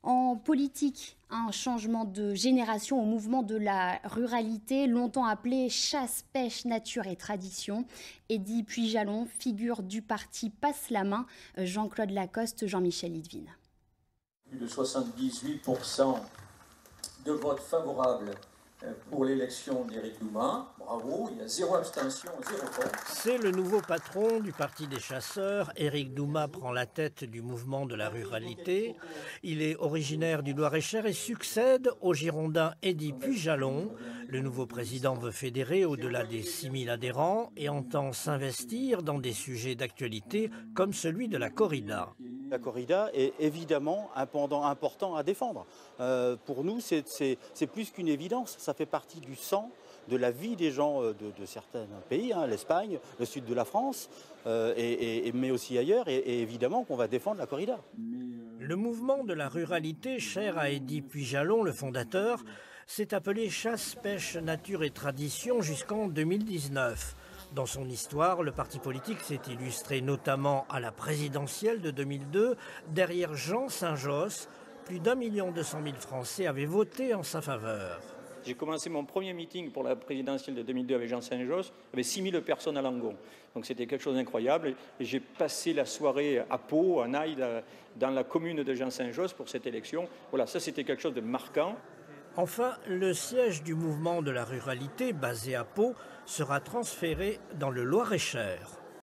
En politique, un changement de génération au mouvement de la ruralité, longtemps appelé chasse, pêche, nature et tradition. Eddy Puy-Jalon, figure du parti Passe la main, Jean-Claude Lacoste, Jean-Michel Lidvine. Plus de 78% de votes favorables pour l'élection d'Éric Douma. Bravo, il y a 0 abstention, 0 vote. C'est le nouveau patron du Parti des chasseurs. Éric Douma prend la tête du mouvement de la ruralité. Il est originaire du Loir-et-Cher et succède au Girondin Eddy Puy-Jalon. Le nouveau président veut fédérer au-delà des 6000 adhérents et entend s'investir dans des sujets d'actualité comme celui de la corrida. La corrida est évidemment un pendant important à défendre. Pour nous, c'est plus qu'une évidence. Ça fait partie du sang, de la vie des gens de certains pays, l'Espagne, le sud de la France, mais aussi ailleurs. Et évidemment qu'on va défendre la corrida. Le mouvement de la ruralité, cher à Eddy Puy-Jalon, le fondateur, s'est appelé Chasse, pêche, nature et tradition jusqu'en 2019. Dans son histoire, le parti politique s'est illustré notamment à la présidentielle de 2002. Derrière Jean Saint-Josse, plus d'1,2 million Français avaient voté en sa faveur. J'ai commencé mon premier meeting pour la présidentielle de 2002 avec Jean Saint-Josse. Il y avait 6000 personnes à Langon. Donc c'était quelque chose d'incroyable. Et j'ai passé la soirée à Pau, en Aïe, dans la commune de Jean Saint-Josse pour cette élection. Voilà, ça c'était quelque chose de marquant. Enfin, le siège du mouvement de la ruralité, basé à Pau, sera transféré dans le Loir-et-Cher.